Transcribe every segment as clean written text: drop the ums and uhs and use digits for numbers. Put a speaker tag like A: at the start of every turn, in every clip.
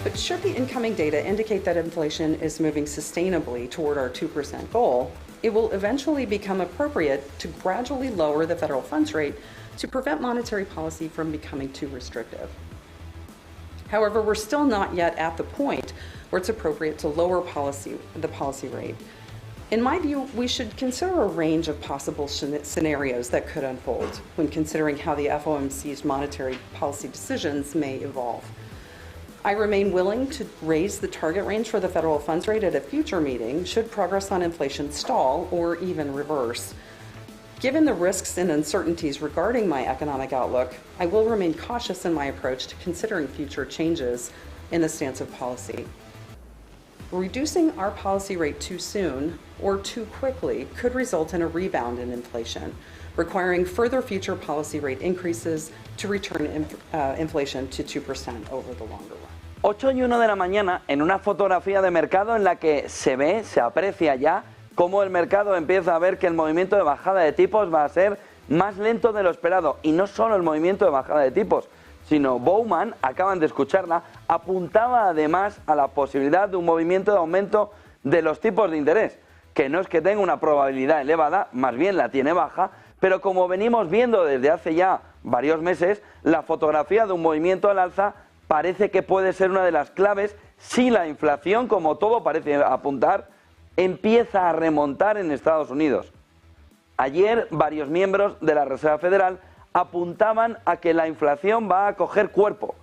A: But should the incoming data indicate that inflation is moving sustainably toward our 2% goal, it will eventually become appropriate to gradually lower the federal funds rate to prevent monetary policy from becoming too restrictive. However, we're still not yet at the point where it's appropriate to lower the policy rate. In my view, we should consider a range of possible scenarios that could unfold when considering how the FOMC's monetary policy decisions may evolve. I remain willing to raise the target range for the federal funds rate at a future meeting should progress on inflation stall or even reverse. Given the risks and uncertainties regarding my economic outlook, I will remain cautious in my approach to considering future changes in the stance of policy. Reducing our policy rate too soon or too quickly could result in a rebound in inflation, requiring further future policy rate increases to return inflation to 2% over the longer run.
B: 8:01 de la mañana, en una fotografía de mercado en la que se aprecia ya cómo el mercado empieza a ver que el movimiento de bajada de tipos va a ser más lento de lo esperado. Y no solo el movimiento de bajada de tipos, sino Bowman, acaban de escucharla, apuntaba además a la posibilidad de un movimiento de aumento de los tipos de interés, que no es que tenga una probabilidad elevada, más bien la tiene baja, pero como venimos viendo desde hace ya varios meses, la fotografía de un movimiento al alza parece que puede ser una de las claves si la inflación, como todo parece apuntar, empieza a remontar en Estados Unidos. Ayer varios miembros de la Reserva Federal apuntaban a que la inflación va a coger cuerpo,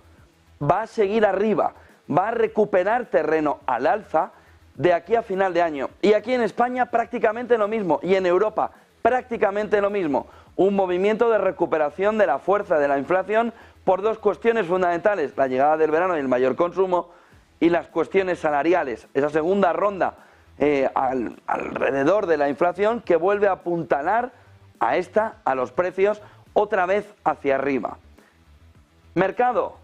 B: va a seguir arriba, va a recuperar terreno al alza de aquí a final de año. Y aquí en España prácticamente lo mismo, y en Europa prácticamente lo mismo. Un movimiento de recuperación de la fuerza de la inflación por dos cuestiones fundamentales: la llegada del verano y el mayor consumo, y las cuestiones salariales, esa segunda ronda alrededor de la inflación que vuelve a apuntalar a los precios otra vez hacia arriba. Mercado,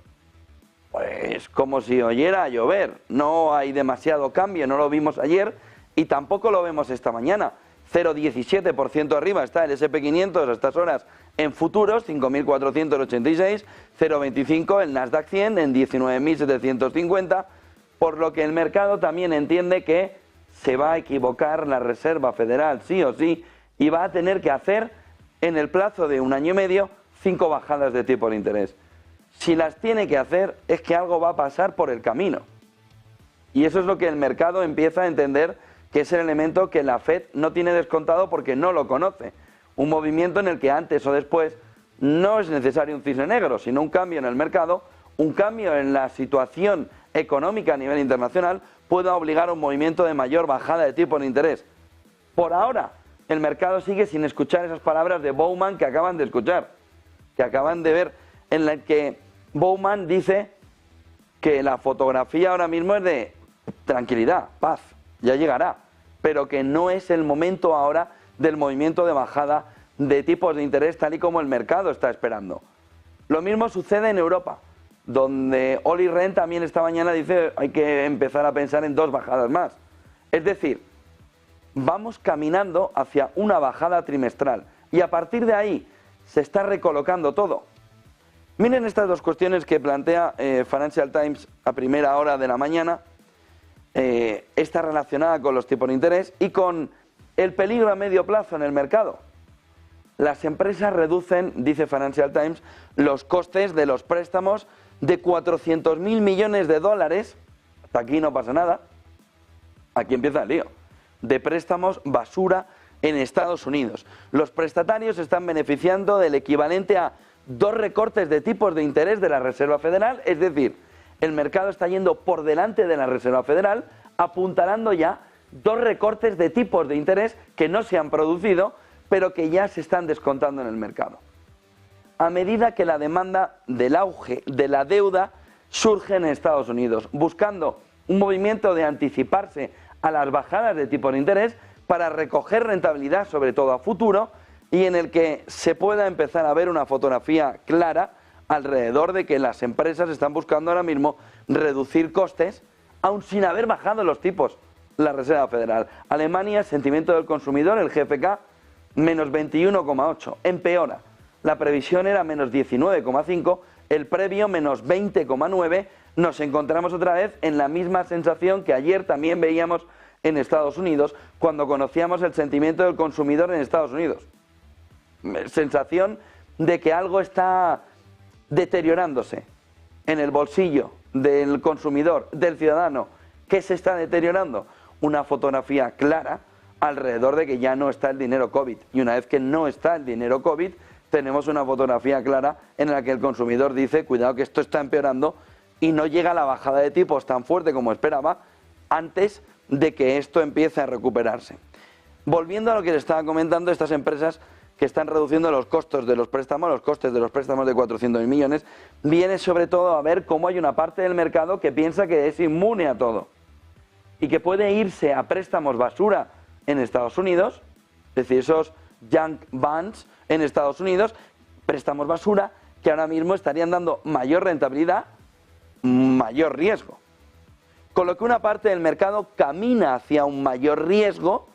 B: pues como si oyera a llover, no hay demasiado cambio, no lo vimos ayer y tampoco lo vemos esta mañana. 0,17% arriba está el S&P 500 a estas horas en futuros, 5.486, 0,25 el Nasdaq 100 en 19.750, por lo que el mercado también entiende que se va a equivocar la Reserva Federal sí o sí y va a tener que hacer en el plazo de un año y medio 5 bajadas de tipo de interés. Si las tiene que hacer es que algo va a pasar por el camino. Y eso es lo que el mercado empieza a entender, que es el elemento que la Fed no tiene descontado porque no lo conoce. Un movimiento en el que antes o después no es necesario un cisne negro, sino un cambio en el mercado, un cambio en la situación económica a nivel internacional pueda obligar a un movimiento de mayor bajada de tipo de interés. Por ahora, el mercado sigue sin escuchar esas palabras de Bowman que acaban de escuchar, que acaban de ver, en la que Bowman dice que la fotografía ahora mismo es de tranquilidad, paz, ya llegará, pero que no es el momento ahora del movimiento de bajada de tipos de interés tal y como el mercado está esperando. Lo mismo sucede en Europa, donde Olli Rehn también esta mañana dice hay que empezar a pensar en 2 bajadas más. Es decir, vamos caminando hacia una bajada trimestral y a partir de ahí se está recolocando todo. Miren estas dos cuestiones que plantea Financial Times a primera hora de la mañana. Está relacionada con los tipos de interés y con el peligro a medio plazo en el mercado. Las empresas reducen, dice Financial Times, los costes de los préstamos de 400.000 millones de dólares, hasta aquí no pasa nada, aquí empieza el lío, de préstamos basura en Estados Unidos. Los prestatarios se están beneficiando del equivalente a 2 recortes de tipos de interés de la Reserva Federal, es decir, el mercado está yendo por delante de la Reserva Federal, apuntalando ya 2 recortes de tipos de interés que no se han producido, pero que ya se están descontando en el mercado. A medida que la demanda del auge de la deuda surge en Estados Unidos, buscando un movimiento de anticiparse a las bajadas de tipos de interés para recoger rentabilidad, sobre todo a futuro, y en el que se pueda empezar a ver una fotografía clara alrededor de que las empresas están buscando ahora mismo reducir costes, aun sin haber bajado los tipos la Reserva Federal. Alemania, sentimiento del consumidor, el GfK, menos 21,8, empeora. La previsión era menos 19,5 el previo menos 20,9, nos encontramos otra vez en la misma sensación que ayer también veíamos en Estados Unidos cuando conocíamos el sentimiento del consumidor en Estados Unidos. Sensación de que algo está deteriorándose en el bolsillo del consumidor, del ciudadano. ¿Qué se está deteriorando? Una fotografía clara alrededor de que ya no está el dinero COVID. Y una vez que no está el dinero COVID, tenemos una fotografía clara en la que el consumidor dice, cuidado que esto está empeorando y no llega la bajada de tipos tan fuerte como esperaba antes de que esto empiece a recuperarse. Volviendo a lo que les estaba comentando, estas empresas que están reduciendo los costos de los préstamos, los costes de los préstamos de 400.000 millones, viene sobre todo a ver cómo hay una parte del mercado que piensa que es inmune a todo y que puede irse a préstamos basura en Estados Unidos, es decir, esos junk bonds en Estados Unidos, préstamos basura que ahora mismo estarían dando mayor rentabilidad, mayor riesgo. Con lo que una parte del mercado camina hacia un mayor riesgo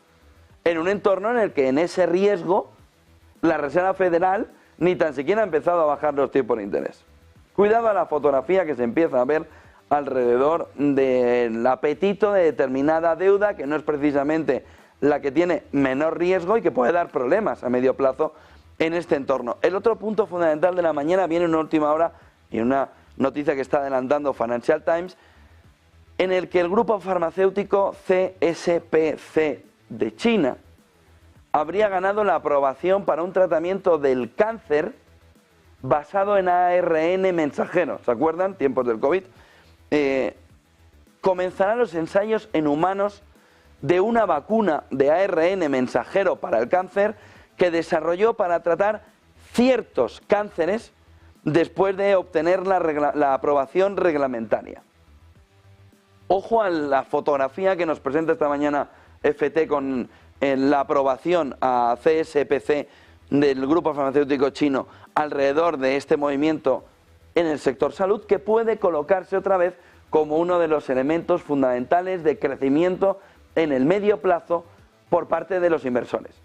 B: en un entorno en el que en ese riesgo la Reserva Federal ni tan siquiera ha empezado a bajar los tipos de interés. Cuidado a la fotografía que se empieza a ver alrededor del apetito de determinada deuda que no es precisamente la que tiene menor riesgo y que puede dar problemas a medio plazo en este entorno. El otro punto fundamental de la mañana viene en una última hora y una noticia que está adelantando Financial Times, en el que el grupo farmacéutico CSPC de China habría ganado la aprobación para un tratamiento del cáncer basado en ARN mensajero. ¿Se acuerdan? Tiempos del COVID. Comenzarán los ensayos en humanos de una vacuna de ARN mensajero para el cáncer que desarrolló para tratar ciertos cánceres después de obtener la aprobación reglamentaria. Ojo a la fotografía que nos presenta esta mañana FT con la aprobación a CSPC del grupo farmacéutico chino alrededor de este movimiento en el sector salud, que puede colocarse otra vez como uno de los elementos fundamentales de crecimiento en el medio plazo por parte de los inversores.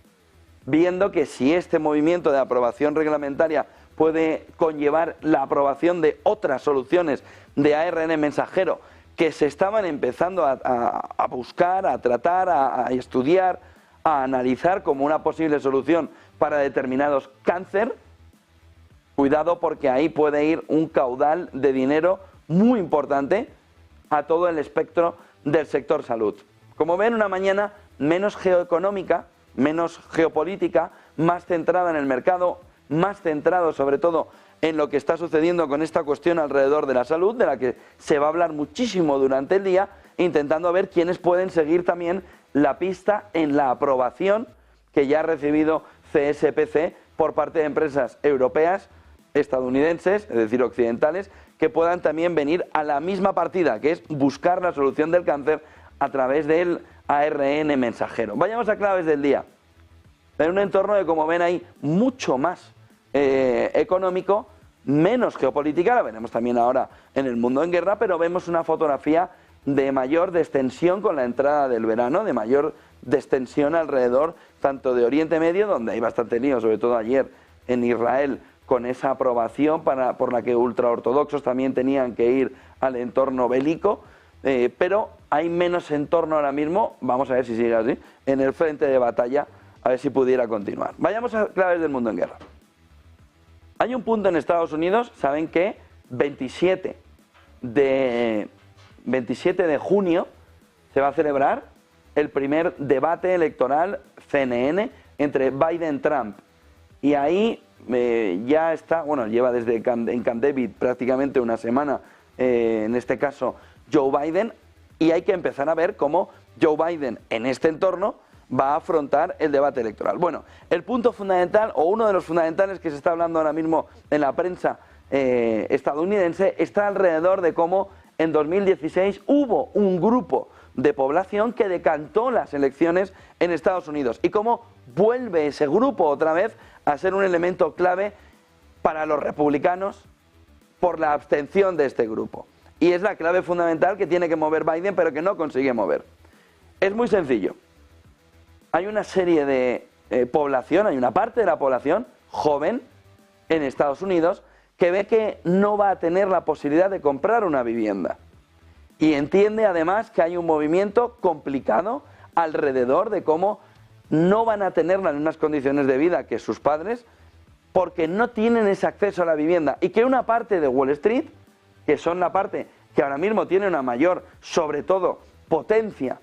B: Viendo que si este movimiento de aprobación reglamentaria puede conllevar la aprobación de otras soluciones de ARN mensajero que se estaban empezando a buscar, a tratar, a estudiar, a analizar como una posible solución para determinados cáncer, cuidado porque ahí puede ir un caudal de dinero muy importante a todo el espectro del sector salud. Como ven, una mañana menos geoeconómica, menos geopolítica, más centrada en el mercado, más centrado sobre todo en lo que está sucediendo con esta cuestión alrededor de la salud, de la que se va a hablar muchísimo durante el día, intentando ver quiénes pueden seguir también la pista en la aprobación que ya ha recibido CSPC por parte de empresas europeas, estadounidenses, es decir, occidentales, que puedan también venir a la misma partida, que es buscar la solución del cáncer a través del ARN mensajero. Vayamos a claves del día. En un entorno de, como ven ahí, mucho más económico, menos geopolítica, la veremos también ahora en el mundo en guerra, pero vemos una fotografía de mayor destensión con la entrada del verano, de mayor destensión alrededor tanto de Oriente Medio, donde hay bastante lío, sobre todo ayer en Israel, con esa aprobación por la que ultraortodoxos también tenían que ir al entorno bélico, pero hay menos entorno ahora mismo, vamos a ver si sigue así, en el frente de batalla, a ver si pudiera continuar. Vayamos a claves del mundo en guerra. Hay un punto en Estados Unidos, saben que 27 de junio se va a celebrar el primer debate electoral CNN entre Biden y Trump. Y ahí ya está, bueno, lleva desde en Camp David prácticamente una semana, en este caso Joe Biden, y hay que empezar a ver cómo Joe Biden en este entorno va a afrontar el debate electoral. Bueno, el punto fundamental, o uno de los fundamentales que se está hablando ahora mismo en la prensa estadounidense, está alrededor de cómo en 2016 hubo un grupo de población que decantó las elecciones en Estados Unidos y cómo vuelve ese grupo otra vez a ser un elemento clave para los republicanos por la abstención de este grupo. Y es la clave fundamental que tiene que mover Biden, pero que no consigue mover. Es muy sencillo. Hay una serie de población, hay una parte de la población joven en Estados Unidos que ve que no va a tener la posibilidad de comprar una vivienda. Y entiende además que hay un movimiento complicado alrededor de cómo no van a tener las mismas condiciones de vida que sus padres porque no tienen ese acceso a la vivienda. Y que una parte de Wall Street, que son la parte que ahora mismo tiene una mayor, sobre todo, potencia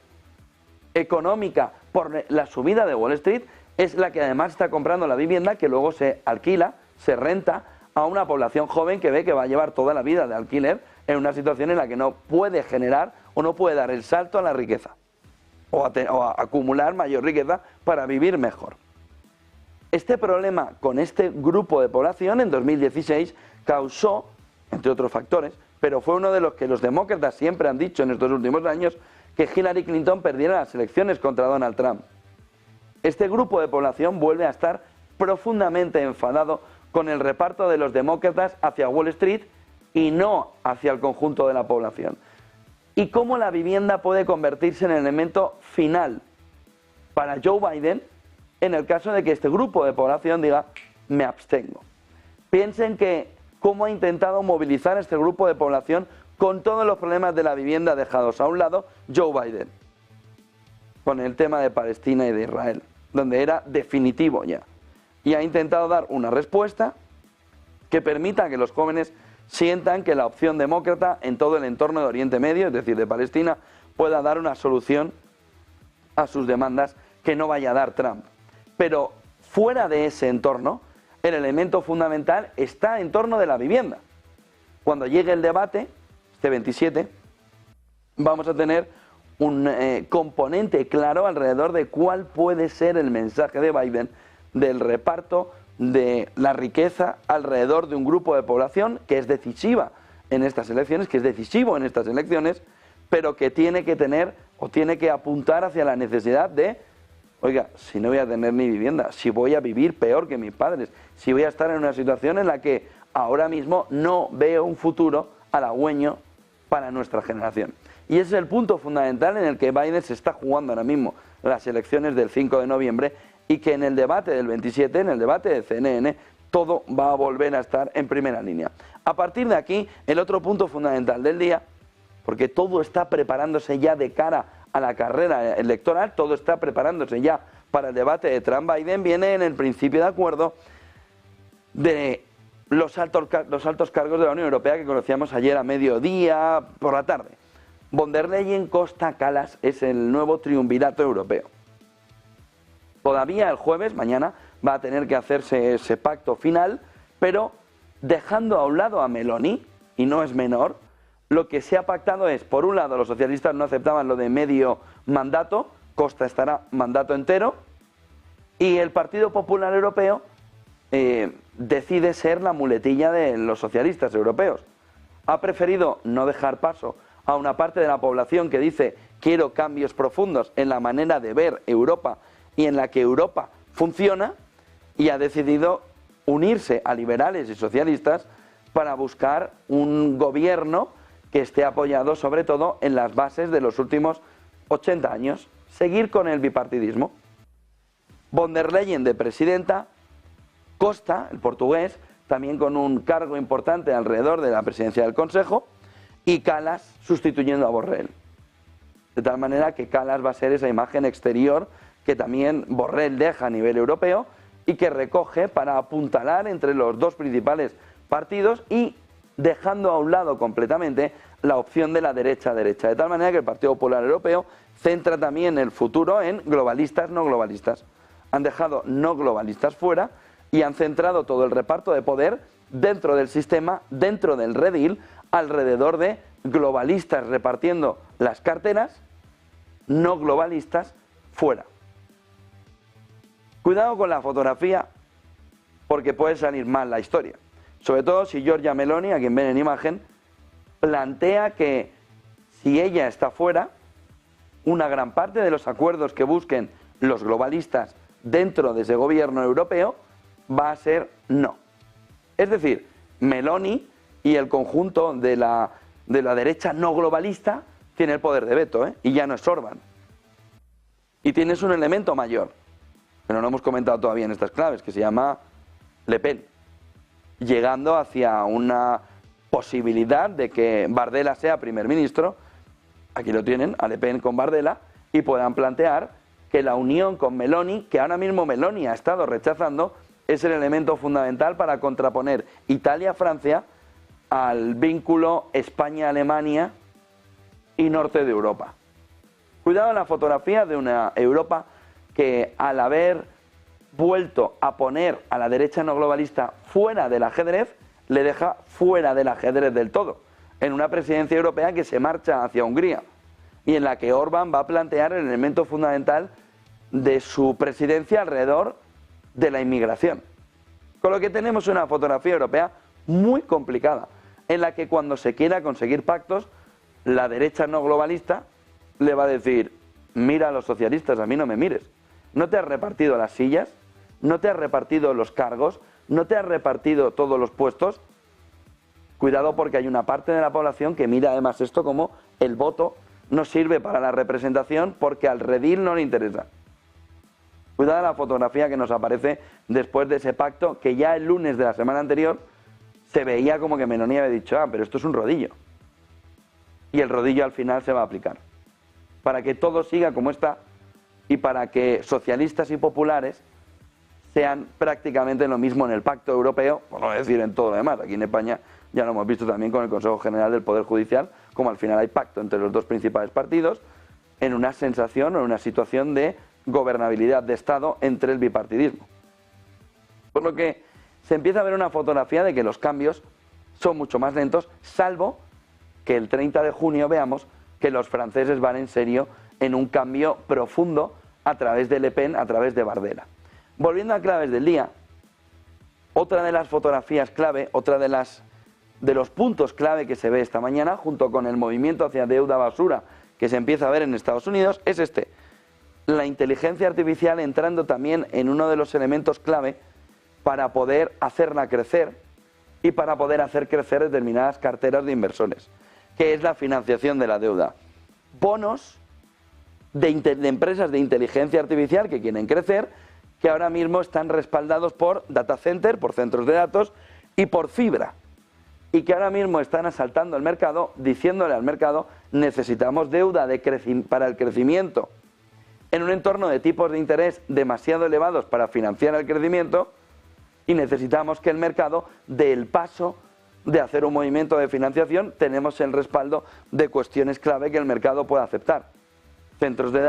B: económica por la subida de Wall Street, es la que además está comprando la vivienda que luego se alquila, se renta a una población joven que ve que va a llevar toda la vida de alquiler en una situación en la que no puede generar o no puede dar el salto a la riqueza o a acumular mayor riqueza para vivir mejor. Este problema con este grupo de población en 2016 causó, entre otros factores, pero fue uno de los que los demócratas siempre han dicho en estos últimos años, que Hillary Clinton perdiera las elecciones contra Donald Trump. Este grupo de población vuelve a estar profundamente enfadado con el reparto de los demócratas hacia Wall Street y no hacia el conjunto de la población. Y cómo la vivienda puede convertirse en el elemento final para Joe Biden en el caso de que este grupo de población diga, me abstengo. Piensen que cómo ha intentado movilizar este grupo de población con todos los problemas de la vivienda dejados a un lado Joe Biden, con el tema de Palestina y de Israel, donde era definitivo ya. Y ha intentado dar una respuesta que permita que los jóvenes sientan que la opción demócrata en todo el entorno de Oriente Medio, es decir, de Palestina, pueda dar una solución a sus demandas que no vaya a dar Trump. Pero fuera de ese entorno, el elemento fundamental está en torno de la vivienda. Cuando llegue el debate, este 27, vamos a tener un componente claro alrededor de cuál puede ser el mensaje de Biden del reparto de la riqueza alrededor de un grupo de población que es decisiva en estas elecciones, que es decisivo en estas elecciones, pero que tiene que tener o tiene que apuntar hacia la necesidad de, oiga, si no voy a tener ni vivienda, si voy a vivir peor que mis padres, si voy a estar en una situación en la que ahora mismo no veo un futuro halagüeño para nuestra generación. Y ese es el punto fundamental en el que Biden se está jugando ahora mismo las elecciones del 5 de noviembre y que en el debate del 27, en el debate de CNN, todo va a volver a estar en primera línea. A partir de aquí, el otro punto fundamental del día, porque todo está preparándose ya de cara a la carrera electoral, todo está preparándose ya para el debate de Trump-Biden, viene en el principio de acuerdo de los altos cargos de la Unión Europea que conocíamos ayer a mediodía, por la tarde. Von der Leyen, Costa, Kallas es el nuevo triunvirato europeo. Todavía el jueves, mañana, va a tener que hacerse ese pacto final, pero dejando a un lado a Meloni, y no es menor, lo que se ha pactado es, por un lado, los socialistas no aceptaban lo de medio mandato, Costa estará mandato entero, y el Partido Popular Europeo decide ser la muletilla de los socialistas europeos. Ha preferido no dejar paso a una parte de la población que dice quiero cambios profundos en la manera de ver Europa y en la que Europa funciona, y ha decidido unirse a liberales y socialistas para buscar un gobierno que esté apoyado sobre todo en las bases de los últimos 80 años, seguir con el bipartidismo. Von der Leyen de presidenta, Costa, el portugués, también con un cargo importante alrededor de la presidencia del Consejo, y Kallas sustituyendo a Borrell. De tal manera que Kallas va a ser esa imagen exterior que también Borrell deja a nivel europeo y que recoge para apuntalar entre los dos principales partidos y dejando a un lado completamente la opción de la derecha-derecha. De tal manera que el Partido Popular Europeo centra también el futuro en globalistas, no globalistas. Han dejado no globalistas fuera y han centrado todo el reparto de poder dentro del sistema, dentro del redil, alrededor de globalistas repartiendo las carteras, no globalistas fuera. Cuidado con la fotografía porque puede salir mal la historia. Sobre todo si Giorgia Meloni, a quien ven en imagen, plantea que si ella está fuera, una gran parte de los acuerdos que busquen los globalistas dentro de ese gobierno europeo va a ser no. Es decir, Meloni y el conjunto de la derecha no globalista tiene el poder de veto, y ya no es Orbán. Y tienes un elemento mayor, que no lo hemos comentado todavía en estas claves, que se llama Le Pen. llegando hacia una posibilidad de que Bardella sea primer ministro. Aquí lo tienen, a Le Pen con Bardella, y puedan plantear que la unión con Meloni, que ahora mismo Meloni ha estado rechazando, es el elemento fundamental para contraponer Italia-Francia al vínculo España-Alemania y norte de Europa. Cuidado en la fotografía de una Europa que, al haber vuelto a poner a la derecha no globalista fuera del ajedrez, le deja fuera del ajedrez del todo, en una presidencia europea que se marcha hacia Hungría y en la que Orbán va a plantear el elemento fundamental de su presidencia alrededor de la inmigración. Con lo que tenemos una fotografía europea muy complicada, en la que cuando se quiera conseguir pactos, la derecha no globalista le va a decir: mira a los socialistas, a mí no me mires. No te has repartido las sillas, no te has repartido los cargos, no te has repartido todos los puestos. Cuidado, porque hay una parte de la población que mira además esto como el voto no sirve para la representación porque al redil no le interesa. Cuidado la fotografía que nos aparece después de ese pacto, que ya el lunes de la semana anterior se veía como que Meloni había dicho: pero esto es un rodillo. Y el rodillo al final se va a aplicar. Para que todo siga como está y para que socialistas y populares sean prácticamente lo mismo en el pacto europeo, por no decir en todo lo demás. Aquí en España ya lo hemos visto también con el Consejo General del Poder Judicial, como al final hay pacto entre los dos principales partidos, en una sensación o en una situación de gobernabilidad de Estado entre el bipartidismo. Por lo que se empieza a ver una fotografía de que los cambios son mucho más lentos, salvo que el 30 de junio veamos que los franceses van en serio en un cambio profundo a través de Le Pen, a través de Bardella. Volviendo a claves del día, otra de las fotografías clave, otra de los puntos clave que se ve esta mañana, junto con el movimiento hacia deuda basura que se empieza a ver en Estados Unidos, es este: la inteligencia artificial entrando también en uno de los elementos clave para poder hacerla crecer y para poder hacer crecer determinadas carteras de inversores, que es la financiación de la deuda. Bonos de empresas de inteligencia artificial que quieren crecer, que ahora mismo están respaldados por data center, por centros de datos y por fibra, y que ahora mismo están asaltando el mercado, diciéndole al mercado: necesitamos deuda para el crecimiento en un entorno de tipos de interés demasiado elevados para financiar el crecimiento, y necesitamos que el mercado dé el paso de hacer un movimiento de financiación. Tenemos el respaldo de cuestiones clave que el mercado pueda aceptar: centros de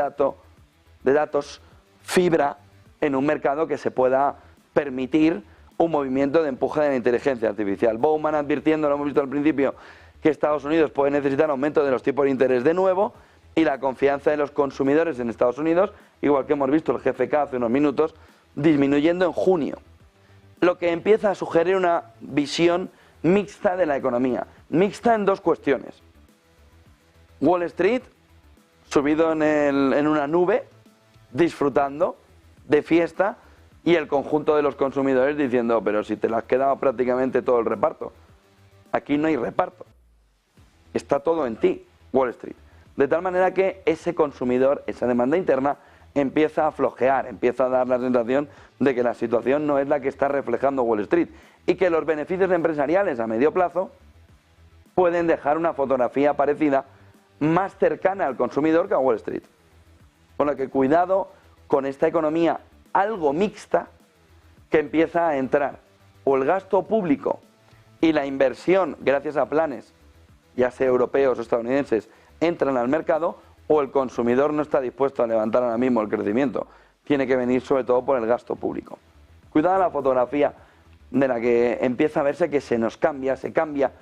B: datos, fibra, en un mercado que se pueda permitir un movimiento de empuje de la inteligencia artificial. Bowman advirtiendo, lo hemos visto al principio, que Estados Unidos puede necesitar aumento de los tipos de interés de nuevo, y la confianza de los consumidores en Estados Unidos, igual que hemos visto el GFK hace unos minutos, disminuyendo en junio. Lo que empieza a sugerir una visión mixta de la economía, mixta en dos cuestiones. Wall Street subido en una nube, disfrutando de fiesta, y el conjunto de los consumidores diciendo: pero si te lo has quedado prácticamente todo el reparto. Aquí no hay reparto, está todo en ti, Wall Street. De tal manera que ese consumidor, esa demanda interna, empieza a flojear, empieza a dar la sensación de que la situación no es la que está reflejando Wall Street, y que los beneficios empresariales a medio plazo pueden dejar una fotografía parecida, más cercana al consumidor que a Wall Street. Con lo que cuidado con esta economía algo mixta, que empieza a entrar o el gasto público y la inversión, gracias a planes, ya sea europeos o estadounidenses, entran al mercado, o el consumidor no está dispuesto a levantar ahora mismo el crecimiento. Tiene que venir sobre todo por el gasto público. Cuidado la fotografía de la que empieza a verse que se cambia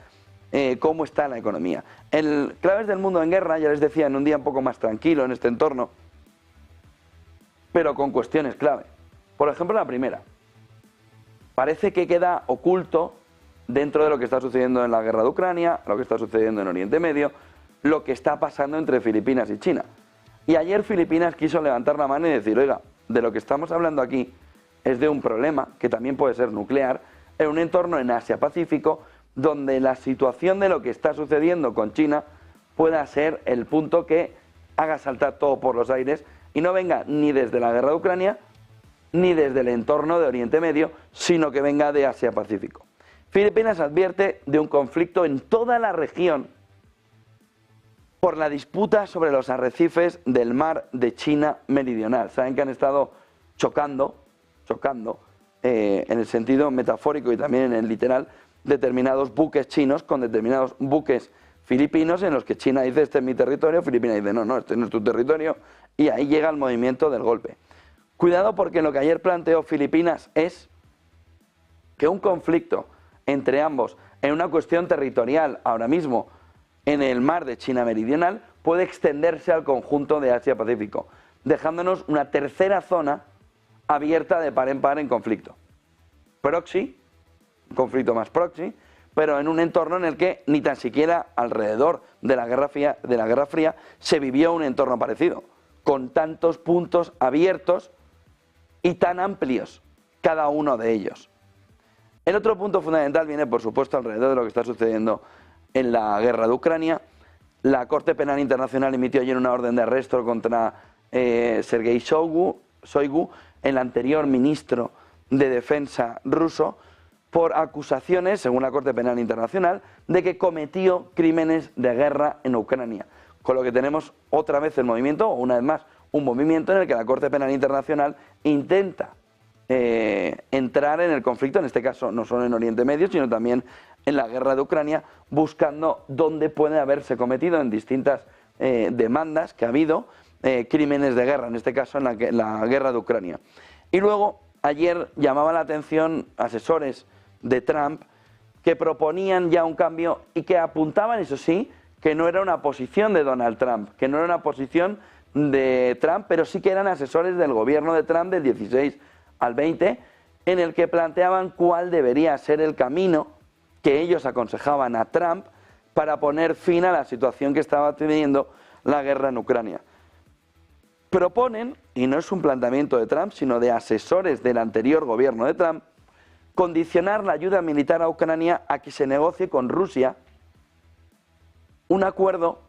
B: cómo está la economía. En Claves del Mundo en Guerra, ya les decía, en un día un poco más tranquilo en este entorno, pero con cuestiones clave. Por ejemplo, la primera. Parece que queda oculto, dentro de lo que está sucediendo en la guerra de Ucrania, lo que está sucediendo en Oriente Medio, lo que está pasando entre Filipinas y China. Y ayer Filipinas quiso levantar la mano y decir: oiga, de lo que estamos hablando aquí es de un problema que también puede ser nuclear, en un entorno en Asia-Pacífico, donde la situación de lo que está sucediendo con China pueda ser el punto que haga saltar todo por los aires, y no venga ni desde la guerra de Ucrania, ni desde el entorno de Oriente Medio, sino que venga de Asia-Pacífico. Filipinas advierte de un conflicto en toda la región por la disputa sobre los arrecifes del mar de China Meridional. Saben que han estado chocando, en el sentido metafórico y también en el literal, determinados buques chinos con determinados buques filipinos en los que China dice este es mi territorio, Filipinas dice no, este no es tu territorio, y ahí llega el movimiento del golpe. Cuidado, porque lo que ayer planteó Filipinas es que un conflicto entre ambos en una cuestión territorial ahora mismo en el mar de China Meridional puede extenderse al conjunto de Asia-Pacífico, dejándonos una tercera zona abierta de par en par en conflicto. Proxy, un conflicto más proxy, pero en un entorno en el que ni tan siquiera alrededor de la Guerra Fría se vivió un entorno parecido, con tantos puntos abiertos y tan amplios cada uno de ellos. El otro punto fundamental viene, por supuesto, alrededor de lo que está sucediendo en la guerra de Ucrania. La Corte Penal Internacional emitió ayer una orden de arresto contra Sergei Shoigu, el anterior ministro de Defensa ruso, por acusaciones, según la Corte Penal Internacional, de que cometió crímenes de guerra en Ucrania. Con lo que tenemos otra vez el movimiento, o una vez más, un movimiento en el que la Corte Penal Internacional intenta entrar en el conflicto, en este caso no solo en Oriente Medio, sino también en la guerra de Ucrania, buscando dónde puede haberse cometido en distintas demandas que ha habido crímenes de guerra, en este caso en la guerra de Ucrania. Y luego, ayer llamaba la atención asesores de Trump que proponían ya un cambio y que apuntaban, eso sí, que no era una posición de Donald Trump, que no era una posición de Trump, pero sí que eran asesores del gobierno de Trump del 16 al 20, en el que planteaban cuál debería ser el camino que ellos aconsejaban a Trump para poner fin a la situación que estaba teniendo la guerra en Ucrania. Proponen, y no es un planteamiento de Trump, sino de asesores del anterior gobierno de Trump, condicionar la ayuda militar a Ucrania a que se negocie con Rusia un acuerdo,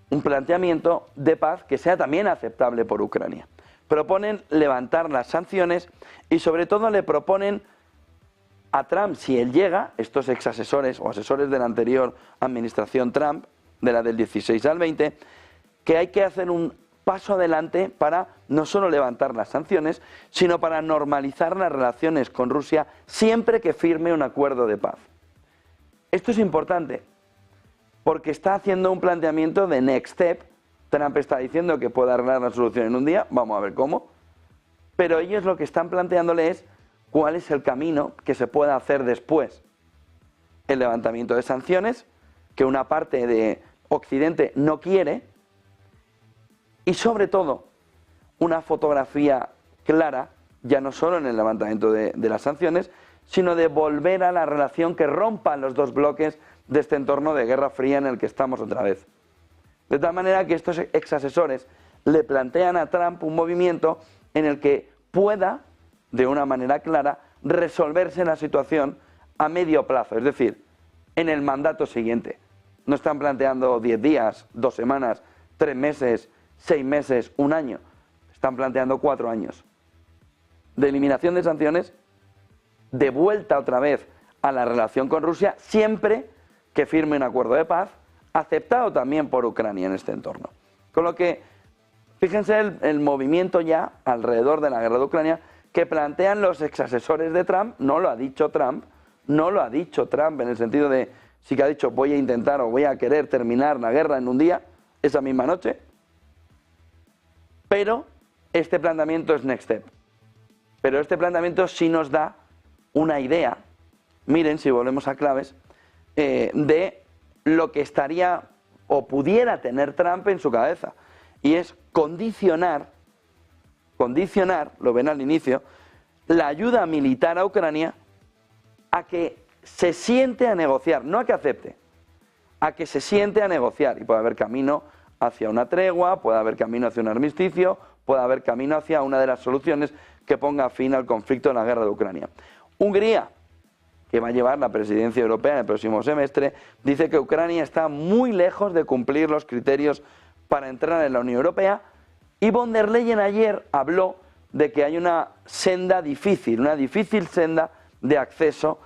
B: un planteamiento de paz que sea también aceptable por Ucrania. Proponen levantar las sanciones y sobre todo le proponen a Trump, si él llega, estos ex asesores o asesores de la anterior administración Trump, de la del 16 al 20, que hay que hacer un paso adelante para no solo levantar las sanciones, sino para normalizar las relaciones con Rusia siempre que firme un acuerdo de paz. Esto es importante porque está haciendo un planteamiento de next step. Trump está diciendo que puede arreglar la solución en un día, vamos a ver cómo, pero ellos lo que están planteándole es cuál es el camino que se pueda hacer después. El levantamiento de sanciones, que una parte de Occidente no quiere, y sobre todo una fotografía clara, ya no solo en el levantamiento de las sanciones, sino de volver a la relación que rompa los dos bloques de este entorno de Guerra Fría en el que estamos otra vez. De tal manera que estos ex asesores le plantean a Trump un movimiento en el que pueda, de una manera clara, resolverse la situación a medio plazo, es decir, en el mandato siguiente. No están planteando 10 días, 2 semanas, 3 meses, 6 meses, 1 año. Están planteando 4 años. De eliminación de sanciones, de vuelta otra vez a la relación con Rusia, siempre que firme un acuerdo de paz, aceptado también por Ucrania en este entorno. Con lo que, fíjense el movimiento ya alrededor de la guerra de Ucrania que plantean los exasesores de Trump. No lo ha dicho Trump, en el sentido de, sí que ha dicho voy a intentar o voy a querer terminar la guerra en un día, esa misma noche, pero este planteamiento es next step. Pero este planteamiento sí nos da una idea, miren si volvemos a claves, de lo que estaría o pudiera tener Trump en su cabeza, y es condicionar, lo ven al inicio, la ayuda militar a Ucrania a que se siente a negociar, no a que acepte, a que se siente a negociar, y puede haber camino hacia una tregua, puede haber camino hacia un armisticio, puede haber camino hacia una de las soluciones que ponga fin al conflicto en la guerra de Ucrania. Hungría, que va a llevar la presidencia europea en el próximo semestre, dice que Ucrania está muy lejos de cumplir los criterios para entrar en la Unión Europea, y von der Leyen ayer habló de que hay una senda difícil, una difícil senda de acceso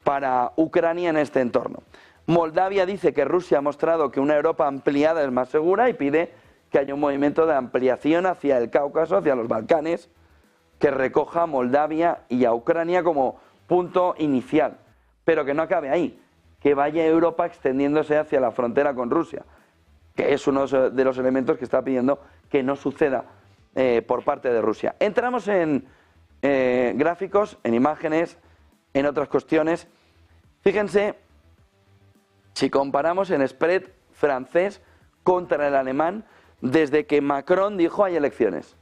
B: para Ucrania en este entorno. Moldavia dice que Rusia ha mostrado que una Europa ampliada es más segura y pide que haya un movimiento de ampliación hacia el Cáucaso, hacia los Balcanes, que recoja a Moldavia y a Ucrania como punto inicial, pero que no acabe ahí, que vaya Europa extendiéndose hacia la frontera con Rusia, que es uno de los elementos que está pidiendo que no suceda por parte de Rusia. Entramos en gráficos, en imágenes, en otras cuestiones. Fíjense, si comparamos el spread francés contra el alemán, desde que Macron dijo hay elecciones.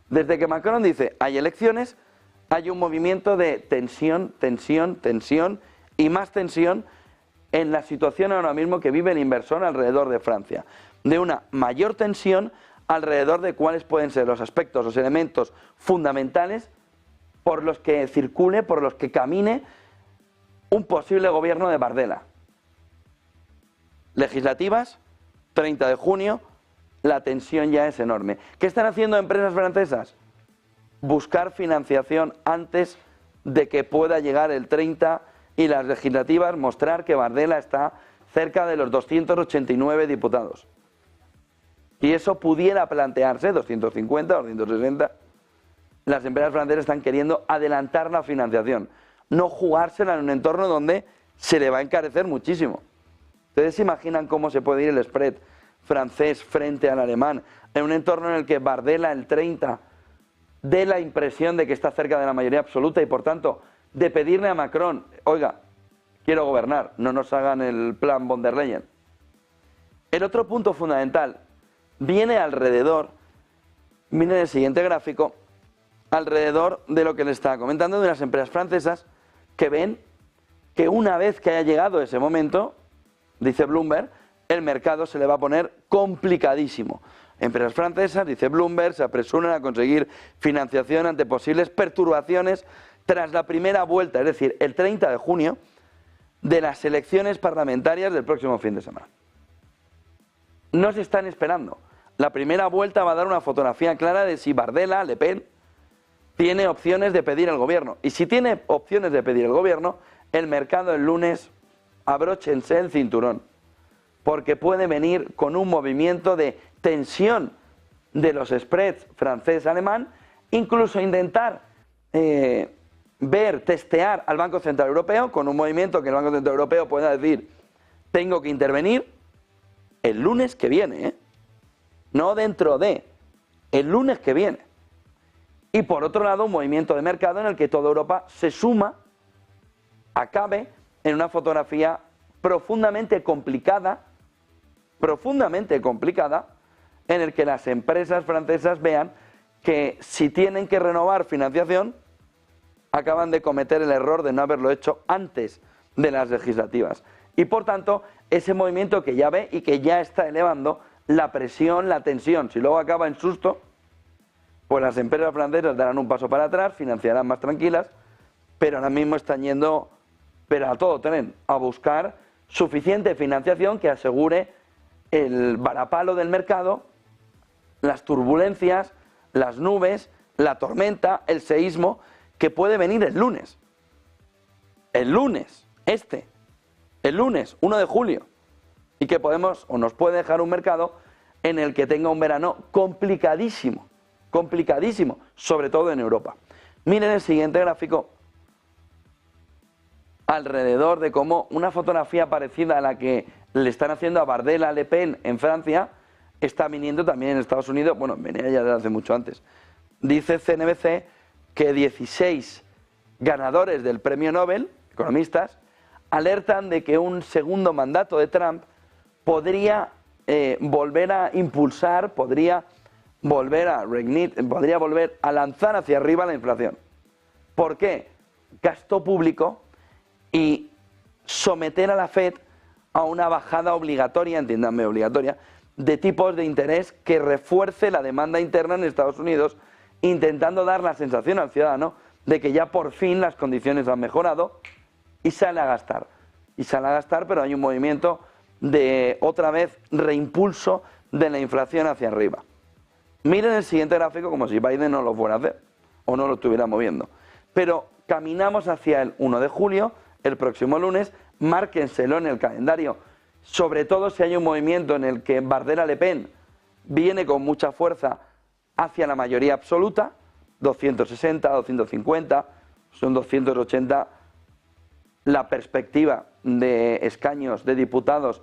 B: Desde que Macron dice hay elecciones, hay un movimiento de tensión, tensión, tensión y más tensión en la situación ahora mismo que vive el inversor alrededor de Francia. De una mayor tensión alrededor de cuáles pueden ser los aspectos, los elementos fundamentales por los que circule, por los que camine un posible gobierno de Bardella. Legislativas, 30 de junio, la tensión ya es enorme. ¿Qué están haciendo empresas francesas? Buscar financiación antes de que pueda llegar el 30 y las legislativas mostrar que Bardella está cerca de los 289 diputados. Y eso pudiera plantearse, 250, 260, las empresas francesas están queriendo adelantar la financiación, no jugársela en un entorno donde se le va a encarecer muchísimo. ¿Ustedes se imaginan cómo se puede ir el spread francés frente al alemán en un entorno en el que Bardella, el 30, dé la impresión de que está cerca de la mayoría absoluta y por tanto de pedirle a Macron, oiga, quiero gobernar, no nos hagan el plan von der Leyen? El otro punto fundamental viene alrededor, miren el siguiente gráfico, alrededor de lo que les estaba comentando de las empresas francesas que ven que una vez que haya llegado ese momento, dice Bloomberg, el mercado se le va a poner complicadísimo. Empresas francesas, dice Bloomberg, se apresuran a conseguir financiación ante posibles perturbaciones tras la primera vuelta, es decir, el 30 de junio, de las elecciones parlamentarias del próximo fin de semana. No se están esperando. La primera vuelta va a dar una fotografía clara de si Bardella, Le Pen, tiene opciones de pedir el gobierno. Y si tiene opciones de pedir el gobierno, el mercado el lunes abróchense el cinturón, porque puede venir con un movimiento de tensión de los spreads francés-alemán, incluso intentar testear al Banco Central Europeo con un movimiento que el Banco Central Europeo pueda decir tengo que intervenir el lunes que viene, no dentro de, el lunes que viene. Y por otro lado, un movimiento de mercado en el que toda Europa se suma, acabe en una fotografía profundamente complicada, en el que las empresas francesas vean que si tienen que renovar financiación, acaban de cometer el error de no haberlo hecho antes de las legislativas. Y por tanto, ese movimiento que ya ve y que ya está elevando la presión, la tensión, si luego acaba en susto, pues las empresas francesas darán un paso para atrás, financiarán más tranquilas, pero ahora mismo están yendo, pero a todo tren, a buscar suficiente financiación que asegure el varapalo del mercado, las turbulencias, las nubes, la tormenta, el seísmo que puede venir el lunes. El lunes, el lunes 1 de julio, y que podemos o nos puede dejar un mercado en el que tenga un verano complicadísimo, sobre todo en Europa. Miren el siguiente gráfico alrededor de cómo una fotografía parecida a la que le están haciendo a Bardella, Le Pen en Francia, está viniendo también en Estados Unidos, bueno, venía ya desde hace mucho antes. Dice CNBC que 16 ganadores del premio Nobel, economistas, alertan de que un segundo mandato de Trump podría volver a impulsar, podría volver a lanzar hacia arriba la inflación. ¿Por qué? Gasto público y someter a la Fed a una bajada obligatoria, entiéndanme obligatoria, de tipos de interés que refuerce la demanda interna en Estados Unidos, intentando dar la sensación al ciudadano de que ya por fin las condiciones han mejorado y sale a gastar. Pero hay un movimiento de, otra vez, reimpulso de la inflación hacia arriba. Miren el siguiente gráfico como si Biden no lo fuera a hacer o no lo estuviera moviendo. Pero caminamos hacia el 1 de julio, el próximo lunes, márquenselo en el calendario, sobre todo si hay un movimiento en el que Bardella-Le Pen viene con mucha fuerza hacia la mayoría absoluta, 260, 250, son 280 la perspectiva de escaños de diputados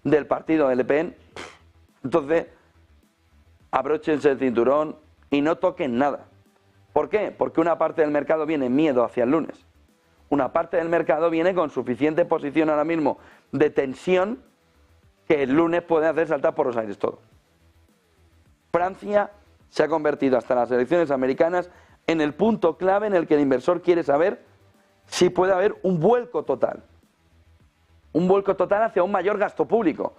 B: del partido de Le Pen. Entonces, abróchense el cinturón y no toquen nada. ¿Por qué? Porque una parte del mercado viene miedo hacia el lunes. Una parte del mercado viene con suficiente posición ahora mismo de tensión que el lunes puede hacer saltar por los aires todo. Francia se ha convertido hasta las elecciones americanas en el punto clave en el que el inversor quiere saber si puede haber un vuelco total. Un vuelco total hacia un mayor gasto público,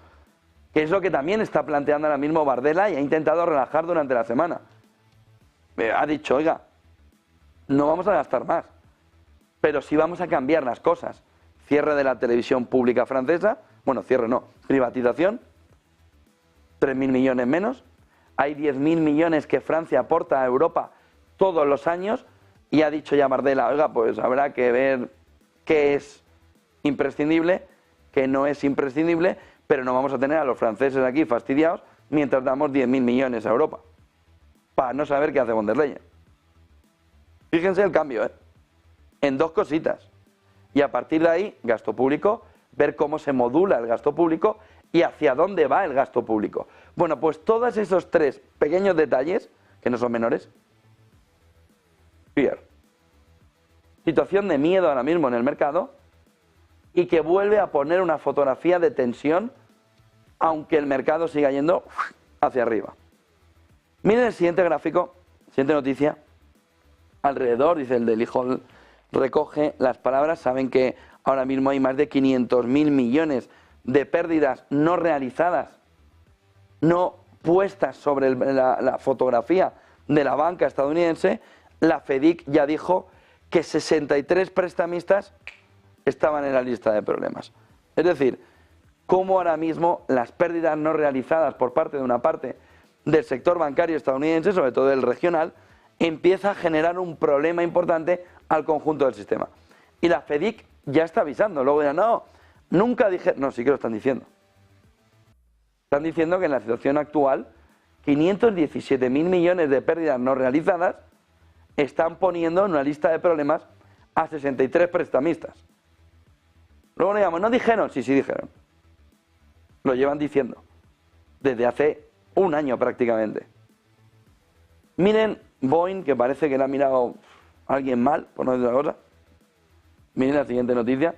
B: que es lo que también está planteando ahora mismo Bardella y ha intentado relajar durante la semana. Ha dicho, oiga, no vamos a gastar más, pero sí vamos a cambiar las cosas. Cierre de la televisión pública francesa, bueno, cierre no, privatización, 3.000 millones menos. Hay 10.000 millones que Francia aporta a Europa todos los años y ha dicho ya Bardella, oiga, pues habrá que ver qué es imprescindible, qué no es imprescindible, pero no vamos a tener a los franceses aquí fastidiados mientras damos 10.000 millones a Europa, para no saber qué hace von der Leyen. Fíjense el cambio, en dos cositas. Y a partir de ahí, gasto público, ver cómo se modula el gasto público y hacia dónde va el gasto público. Bueno, pues todos esos tres pequeños detalles, que no son menores, fear. Situación de miedo ahora mismo en el mercado y que vuelve a poner una fotografía de tensión, aunque el mercado siga yendo hacia arriba. Miren el siguiente gráfico, siguiente noticia. Alrededor, dice el del hijo, recoge las palabras. Saben que ahora mismo hay más de 500.000 millones de pérdidas no realizadas, no puestas sobre la fotografía de la banca estadounidense. La FEDIC ya dijo que 63 prestamistas estaban en la lista de problemas. Es decir, cómo ahora mismo las pérdidas no realizadas por parte de una parte del sector bancario estadounidense, sobre todo el regional, empieza a generar un problema importante al conjunto del sistema. Y la FEDIC ya está avisando. Luego dirán, no, nunca dije... No, sí que lo están diciendo. Están diciendo que en la situación actual, 517.000 millones de pérdidas no realizadas están poniendo en una lista de problemas a 63 prestamistas. Luego nos digamos, ¿no dijeron? Sí, sí dijeron. Lo llevan diciendo desde hace un año prácticamente. Miren Boeing, que parece que le ha mirado a alguien mal, por no decir otra cosa. Miren la siguiente noticia.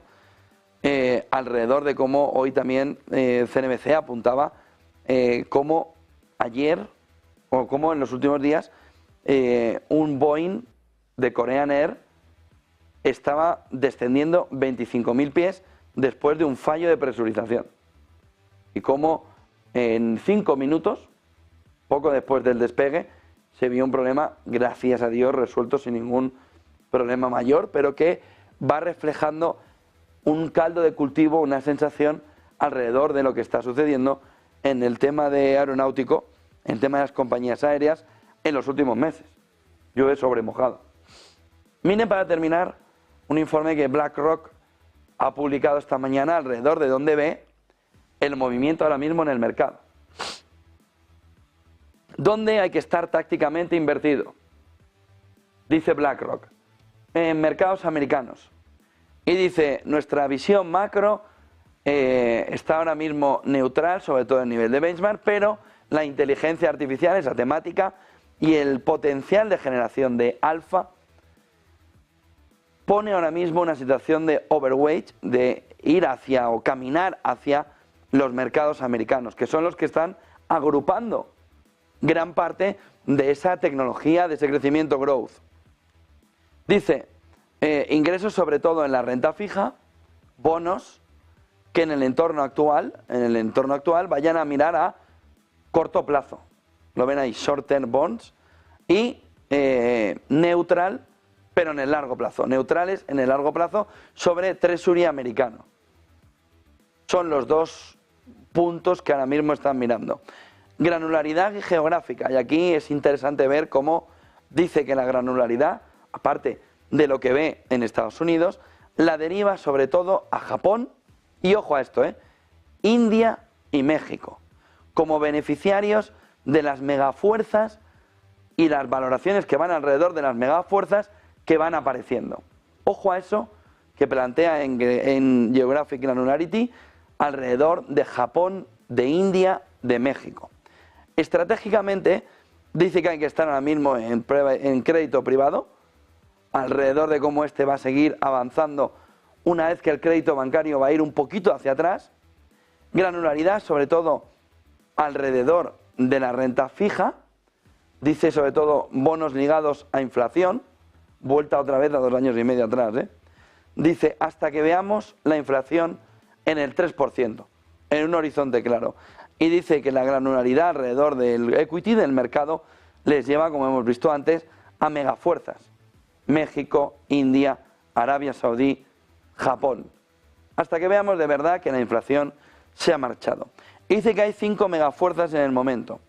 B: Alrededor de cómo hoy también CNBC apuntaba cómo ayer, o cómo en los últimos días, un Boeing de Korean Air estaba descendiendo 25.000 pies después de un fallo de presurización. Y cómo en 5 minutos, poco después del despegue, se vio un problema, gracias a Dios, resuelto sin ningún problema mayor, pero que va reflejando un caldo de cultivo, una sensación alrededor de lo que está sucediendo en el tema de aeronáutico, en el tema de las compañías aéreas, en los últimos meses. Llueve sobre mojado. Miren, para terminar, un informe que BlackRock ha publicado esta mañana alrededor de dónde ve el movimiento ahora mismo en el mercado. ¿Dónde hay que estar tácticamente invertido? Dice BlackRock, en mercados americanos. Y dice, nuestra visión macro está ahora mismo neutral, sobre todo en nivel de benchmark, pero la inteligencia artificial, esa temática, y el potencial de generación de alfa pone ahora mismo una situación de overweight, de ir hacia o caminar hacia los mercados americanos, que son los que están agrupando gran parte de esa tecnología, de ese crecimiento growth. Dice, ingresos sobre todo en la renta fija, bonos que en el entorno actual vayan a mirar a corto plazo. Lo ven ahí, short term bonds, y neutral, pero en el largo plazo. Neutrales en el largo plazo sobre Treasury americano. Son los dos puntos que ahora mismo están mirando. Granularidad geográfica, y aquí es interesante ver cómo dice que la granularidad, aparte de lo que ve en Estados Unidos, la deriva sobre todo a Japón y, ojo a esto, India y México, como beneficiarios de las megafuerzas y las valoraciones que van alrededor de las megafuerzas que van apareciendo. Ojo a eso que plantea en Geographic Granularity alrededor de Japón, de India, de México. Estratégicamente dice que hay que estar ahora mismo en crédito privado, alrededor de cómo este va a seguir avanzando una vez que el crédito bancario va a ir un poquito hacia atrás. Granularidad sobre todo alrededor de la renta fija, dice sobre todo bonos ligados a inflación, vuelta otra vez a 2 años y medio atrás, Dice hasta que veamos la inflación en el 3%, en un horizonte claro. Y dice que la granularidad alrededor del equity, del mercado, les lleva, como hemos visto antes, a megafuerzas. México, India, Arabia Saudí, Japón. Hasta que veamos de verdad que la inflación se ha marchado. Y dice que hay 5 megafuerzas en el momento.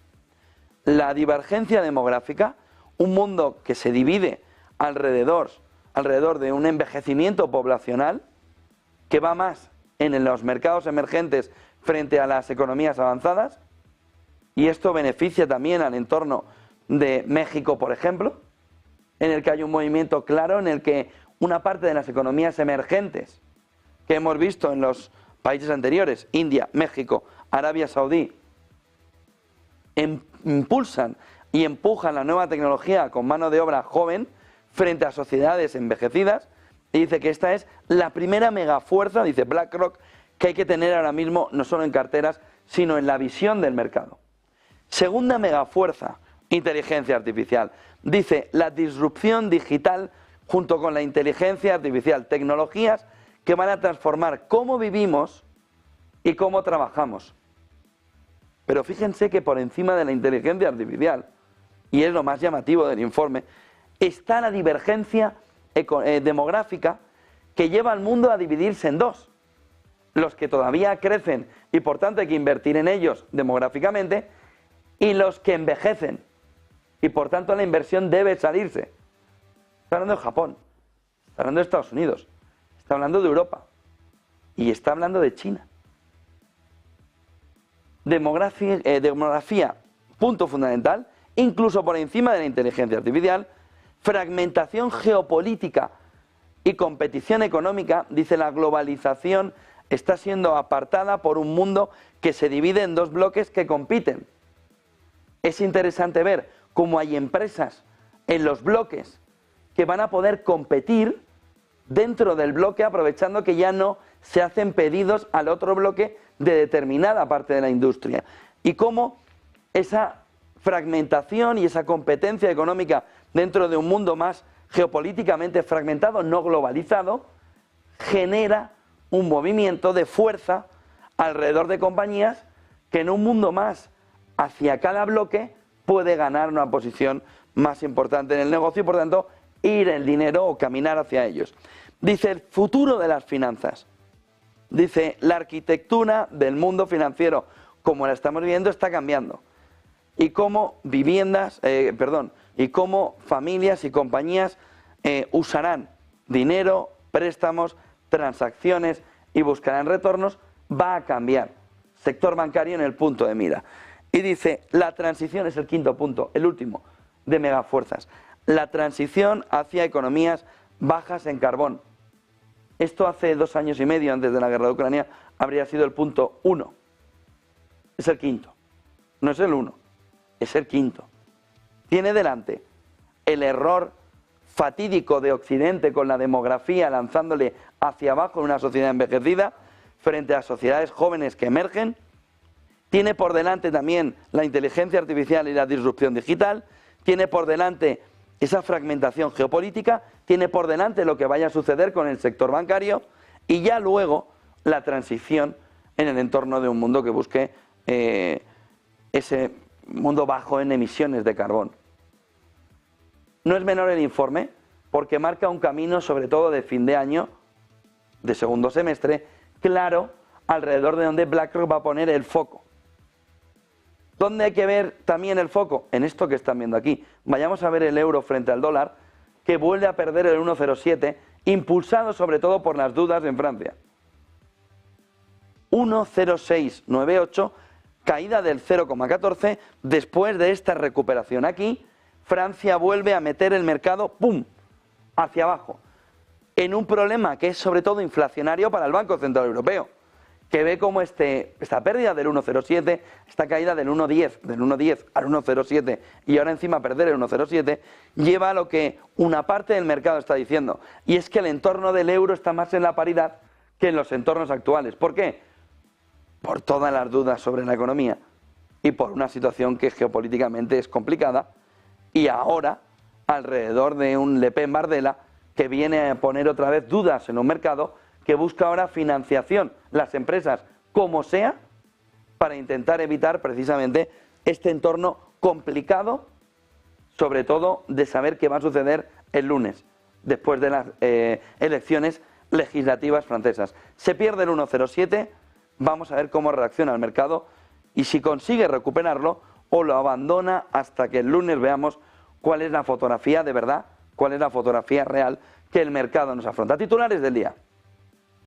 B: La divergencia demográfica, un mundo que se divide alrededor de un envejecimiento poblacional que va más en los mercados emergentes frente a las economías avanzadas, y esto beneficia también al entorno de México, por ejemplo, en el que hay un movimiento claro en el que una parte de las economías emergentes que hemos visto en los países anteriores, India, México, Arabia Saudí, impulsan y empujan la nueva tecnología con mano de obra joven frente a sociedades envejecidas, y dice que esta es la primera megafuerza, dice BlackRock, que hay que tener ahora mismo no solo en carteras, sino en la visión del mercado. Segunda megafuerza, inteligencia artificial. Dice la disrupción digital junto con la inteligencia artificial, tecnologías que van a transformar cómo vivimos y cómo trabajamos. Pero fíjense que por encima de la inteligencia artificial, y es lo más llamativo del informe, está la divergencia demográfica que lleva al mundo a dividirse en dos. Los que todavía crecen y por tanto hay que invertir en ellos demográficamente, y los que envejecen y por tanto la inversión debe salirse. Está hablando de Japón, está hablando de Estados Unidos, está hablando de Europa y está hablando de China. Demografía, punto fundamental, incluso por encima de la inteligencia artificial. Fragmentación geopolítica y competición económica. Dice la globalización está siendo apartada por un mundo que se divide en dos bloques que compiten. Es interesante ver cómo hay empresas en los bloques que van a poder competir dentro del bloque, aprovechando que ya no se hacen pedidos al otro bloque de determinada parte de la industria. Y cómo esa fragmentación y esa competencia económica dentro de un mundo más geopolíticamente fragmentado, no globalizado, genera un movimiento de fuerza alrededor de compañías que en un mundo más hacia cada bloque puede ganar una posición más importante en el negocio y por tanto ir el dinero o caminar hacia ellos. Dice el futuro de las finanzas. Dice la arquitectura del mundo financiero como la estamos viendo está cambiando y cómo y cómo familias y compañías usarán dinero, préstamos, transacciones y buscarán retornos, va a cambiar. Sector bancario en el punto de mira. Y dice, la transición es el quinto punto, el último, de megafuerzas. La transición hacia economías bajas en carbón. Esto hace 2 años y medio antes de la guerra de Ucrania habría sido el punto 1. Es el quinto. No es el 1, es el quinto. Tiene delante el error fatídico de Occidente con la demografía lanzándole hacia abajo en una sociedad envejecida frente a sociedades jóvenes que emergen. Tiene por delante también la inteligencia artificial y la disrupción digital. Tiene por delante esa fragmentación geopolítica. Tiene por delante lo que vaya a suceder con el sector bancario. Y ya luego la transición en el entorno de un mundo que busque ese mundo bajo en emisiones de carbón. No es menor el informe porque marca un camino, sobre todo de fin de año, de segundo semestre, claro, alrededor de donde BlackRock va a poner el foco. ¿Dónde hay que ver también el foco? En esto que están viendo aquí. Vayamos a ver el euro frente al dólar, que vuelve a perder el 1,07 impulsado sobre todo por las dudas en Francia. 1,0698, caída del 0,14. Después de esta recuperación aquí, Francia vuelve a meter el mercado, ¡pum!, hacia abajo, en un problema que es sobre todo inflacionario para el Banco Central Europeo, que ve como esta pérdida del 1,07, esta caída del 1,10 al 1,07 y ahora encima perder el 1,07, lleva a lo que una parte del mercado está diciendo, y es que el entorno del euro está más en la paridad que en los entornos actuales. ¿Por qué? Por todas las dudas sobre la economía y por una situación que geopolíticamente es complicada, y ahora alrededor de un Le Pen Bardella que viene a poner otra vez dudas en un mercado que busca ahora financiación, las empresas como sea, para intentar evitar precisamente este entorno complicado, sobre todo de saber qué va a suceder el lunes, después de las elecciones legislativas francesas. Se pierde el 1,07, vamos a ver cómo reacciona el mercado y si consigue recuperarlo o lo abandona hasta que el lunes veamos cuál es la fotografía de verdad, cuál es la fotografía real que el mercado nos afronta. Titulares del día.